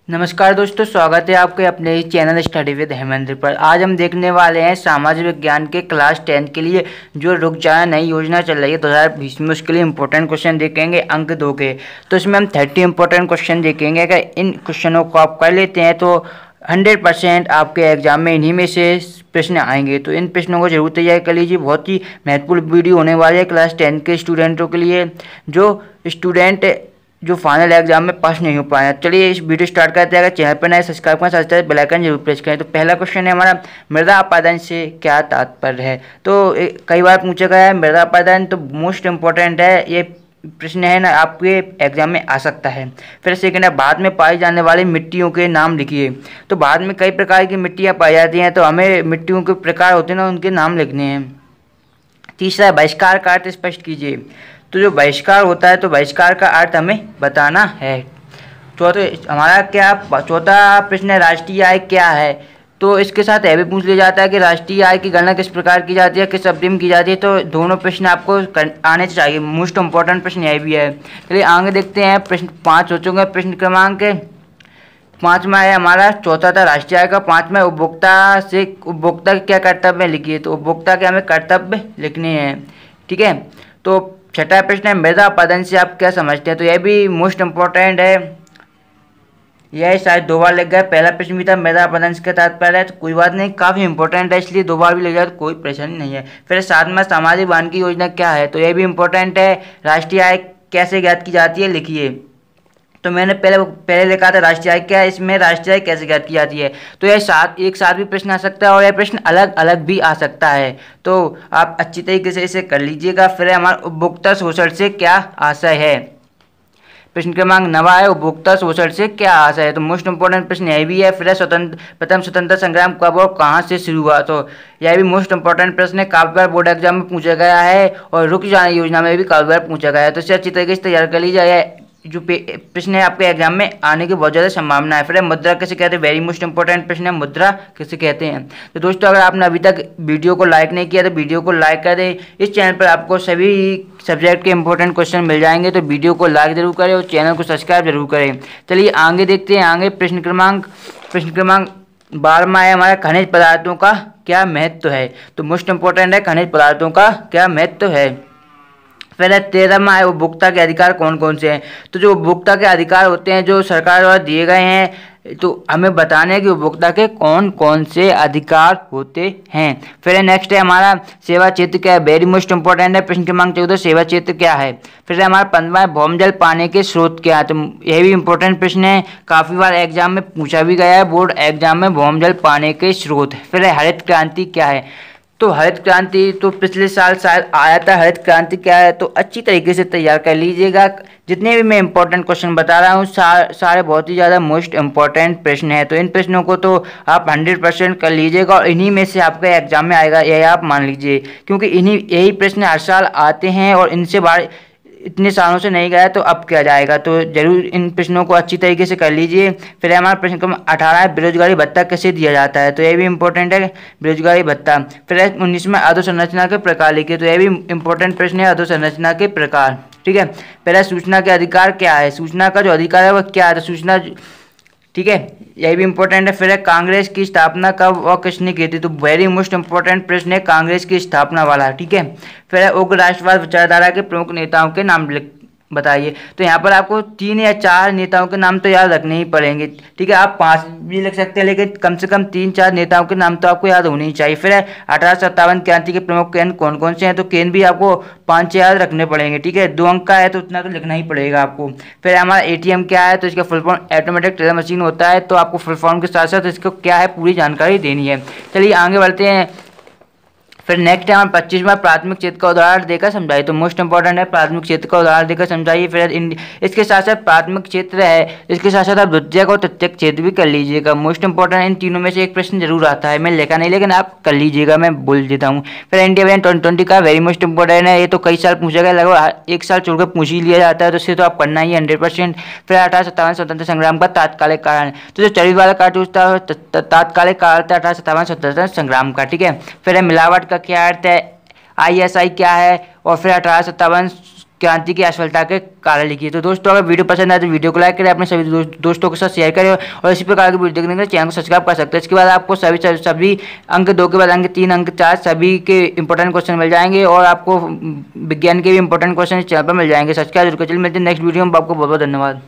नमस्कार दोस्तों, स्वागत है आपके अपने ही चैनल स्टडी विद हेमेंद्र पर। आज हम देखने वाले हैं सामाजिक विज्ञान के क्लास 10 के लिए जो रुक जाना नई योजना चल रही है 2020 में, उसके लिए इंपॉर्टेंट क्वेश्चन देखेंगे अंक 2 के। तो इसमें हम 30 इंपॉर्टेंट क्वेश्चन देखेंगे। अगर इन क्वेश्चनों को आप कर लेते हैं तो 100% आपके एग्जाम में इन्हीं में से प्रश्न आएंगे। तो इन प्रश्नों को जरूर तैयार कर लीजिए। बहुत ही महत्वपूर्ण वीडियो होने वाली है क्लास 10 के स्टूडेंटों के लिए, जो स्टूडेंट जो फाइनल एग्जाम में पास नहीं हो पाया। चलिए इस वीडियो स्टार्ट करते हैं। अगर चैनल पर नए सब्सक्राइब करना चाहते हैं बेल आइकन जरूर प्रेस करें। तो पहला क्वेश्चन है हमारा, मृदा अपरदन से क्या तात्पर्य है। तो कई बार पूछा गया है मृदा अपरदन, तो मोस्ट इम्पोर्टेंट है ये प्रश्न है ना, आपके एग्जाम में आ सकता है। फिर सेकेंड है, भारत में पाई जाने वाली मिट्टियों के नाम लिखिए। तो भारत में कई प्रकार की मिट्टियाँ पाई जाती हैं, तो हमें मिट्टियों के प्रकार होते हैं ना, उनके नाम लिखने हैं। तीसरा है, बहिष्कार का अर्थ स्पष्ट कीजिए। तो जो बहिष्कार होता है, तो बहिष्कार का अर्थ हमें बताना है। चौथा प्रश्न है, राष्ट्रीय आय क्या है। तो इसके साथ यह भी पूछ लिया जाता है कि राष्ट्रीय आय की गणना किस प्रकार की जाती है, किस अवधि में की जाती है। तो दोनों प्रश्न आपको आने चाहिए। मोस्ट इंपॉर्टेंट प्रश्न यह भी है। चलिए आगे देखते हैं। प्रश्न 5 हो चुके हैं। प्रश्न क्रमांक 5 में है हमारा, चौथा था राष्ट्रीय आय का। 5 में उपभोक्ता के क्या कर्तव्य लिखिए। तो उपभोक्ता के हमें कर्तव्य लिखने हैं, ठीक है। तो छठा प्रश्न है, मृदा अपरदन से आप क्या समझते हैं। तो यह भी मोस्ट इम्पोर्टेंट है। यह शायद 2 बार लग गया। पहला प्रश्न भी था मृदा अपरदन से क्या तात्पर्य है, तो कोई बात नहीं, काफ़ी इंपॉर्टेंट है, इसलिए 2 बार भी लग जाए तो कोई परेशानी नहीं है। फिर 7वां, सामाजिक वानिकी योजना क्या है। तो यह भी इंपॉर्टेंट है। राष्ट्रीय आय कैसे ज्ञात की जाती है लिखिए। तो मैंने पहले लिखा था राष्ट्रीय आय क्या है, इसमें राष्ट्रीय आय कैसे ज्ञात की जाती है। तो यह एक साथ भी प्रश्न आ सकता है और यह प्रश्न अलग अलग भी आ सकता है। तो आप अच्छी तरीके से इसे कर लीजिएगा। फिर हमारा उपभोक्ता शोषण से क्या आशय है। प्रश्न क्रमांक 9 है, उपभोक्ता शोषण से क्या आशय है। तो मोस्ट इंपोर्टेंट प्रश्न यह भी है। फिर प्रथम स्वतंत्रता संग्राम कब और कहाँ से शुरू हुआ। तो यह भी मोस्ट इंपोर्टेंट प्रश्न है, काफी बार बोर्ड एग्जाम में पूछा गया है और रुक जाने योजना में भी काफी बार पूछा गया है। तो इसे अच्छी तरीके से तैयार कर लीजिए। जो प्रश्न है आपके एग्जाम में आने की बहुत ज़्यादा संभावना है। फिर मुद्रा किसे कहते हैं, वेरी मोस्ट इंपॉर्टेंट प्रश्न है, मुद्रा किसे कहते हैं। तो दोस्तों, अगर आपने अभी तक वीडियो को लाइक नहीं किया तो वीडियो को लाइक कर दें। इस चैनल पर आपको सभी सब्जेक्ट के इंपॉर्टेंट क्वेश्चन मिल जाएंगे, तो वीडियो को लाइक जरूर करें और चैनल को सब्सक्राइब जरूर करें। चलिए आगे देखते हैं। आगे प्रश्न क्रमांक 12 है हमारा, खनिज पदार्थों का क्या महत्व है। तो मोस्ट इंपॉर्टेंट है, खनिज पदार्थों का क्या महत्व है। फिर 13वां है, उपभोक्ता के अधिकार कौन कौन से हैं। तो जो उपभोक्ता के अधिकार होते हैं जो सरकार द्वारा दिए गए हैं, तो हमें बताने हैं कि उपभोक्ता के कौन कौन से अधिकार होते हैं। फिर नेक्स्ट है हमारा, सेवा क्षेत्र क्या है, वेरी मोस्ट इंपॉर्टेंट है। प्रश्न क्रमांक 14, सेवा क्षेत्र क्या है। फिर हमारा 15वां है, भौमजल पाने के स्रोत क्या है। तो यह भी इंपॉर्टेंट प्रश्न है, काफ़ी बार एग्जाम में पूछा भी गया है बोर्ड एग्जाम में, भौमजल पाने के स्रोत। फिर हरित क्रांति क्या है। तो हरित क्रांति तो पिछले साल शायद आया था। हरित क्रांति क्या है, तो अच्छी तरीके से तैयार कर लीजिएगा। जितने भी मैं इंपॉर्टेंट क्वेश्चन बता रहा हूँ सारे बहुत ही ज़्यादा मोस्ट इंपॉर्टेंट प्रश्न है। तो इन प्रश्नों को तो आप 100% कर लीजिएगा और इन्हीं में से आपके एग्जाम में आएगा, यह आप मान लीजिए, क्योंकि यही प्रश्न हर साल आते हैं और इनसे बाहर इतने सालों से नहीं गया, तो अब क्या जाएगा। तो जरूर इन प्रश्नों को अच्छी तरीके से कर लीजिए। फिर हमारा प्रश्न क्रमांक 18 है, बेरोजगारी भत्ता कैसे दिया जाता है। तो यह भी इंपॉर्टेंट है, बेरोजगारी भत्ता। फिर 19 में अधोसंरचना के प्रकार लिखिए। तो यह भी इंपॉर्टेंट प्रश्न है, अधोसंरचना के प्रकार, ठीक है। पहला, सूचना के अधिकार क्या है। सूचना का जो अधिकार है वह क्या है, तो सूचना, ठीक है, यही भी इंपॉर्टेंट है। फिर कांग्रेस की स्थापना कब और किसने की थी। तो वेरी मोस्ट इंपॉर्टेंट प्रश्न है, कांग्रेस की स्थापना वाला, ठीक है। फिर उग्र राष्ट्रवाद विचारधारा के प्रमुख नेताओं के नाम बताइए। तो यहाँ पर आपको 3 या 4 नेताओं के नाम तो याद रखने ही पड़ेंगे, ठीक है। आप 5 भी लिख सकते हैं, लेकिन कम से कम 3-4 नेताओं के नाम तो आपको याद होने ही चाहिए। फिर 1857 क्रांति के प्रमुख केंद्र कौन कौन से हैं। तो केंद्र भी आपको 5 याद रखने पड़ेंगे, ठीक है। 2 अंक का है तो उतना तो लिखना ही पड़ेगा आपको। फिर हमारा ATM क्या है। तो इसका full form automatic teller machine होता है। तो आपको फुल फॉर्म के साथ साथ इसको क्या है पूरी जानकारी देनी है। चलिए आगे बढ़ते हैं। फिर नेक्स्ट है हमारा 25वां, प्राथमिक क्षेत्र का उदाहरण देकर समझाइए। तो मोस्ट इंपॉर्टेंट है, प्राथमिक क्षेत्र का उदाहरण देकर समझाइए। फिर इसके साथ साथ प्राथमिक क्षेत्र है, इसके साथ साथ आप द्वितीयक और तृतीयक क्षेत्र भी कर लीजिएगा। मोस्ट इंपॉर्टेंट इन तीनों में से एक प्रश्न जरूर आता है, मैं लिखा नहीं लेकिन आप कर लीजिएगा, मैं बोल देता हूँ। फिर इंडिया विजन 2020 का वेरी मोस्ट इंपॉर्टेंट है, ये तो कई साल पूछा गया, लगभग 1 साल छोड़कर पूछ ही लिया जाता है, तो इससे तो आप करना ही 100%। फिर 1857 स्वतंत्रता संग्राम का तात्कालिक कारण। तो जो 40 वाला कार्टून था तात्कालिक कारण था 1857 स्वतंत्रता संग्राम का, ठीक है। फिर मिलावट का क्या अर्थ है, ISI क्या है, और फिर 1857 क्रांति की असफलता के कारण लिखी है। तो दोस्तों अगर वीडियो पसंद आए तो वीडियो को लाइक करें, अपने सभी दोस्तों के साथ शेयर करें और इसी प्रकार की वीडियो देखने के लिए चैनल को सब्सक्राइब कर सकते हैं। इसके बाद आपको सभी अंक 2 के बाद अंक 3, अंक 4 सभी के इंपॉर्टेंट क्वेश्चन मिल जाएंगे और आपको विज्ञान के भी इंपॉर्टेंट क्वेश्चन इस चैनल पर मिल जाएंगे। सब्सक्राइब जरूर करें। चलिए मिलते हैं नेक्स्ट वीडियो में। आपको बहुत बहुत धन्यवाद।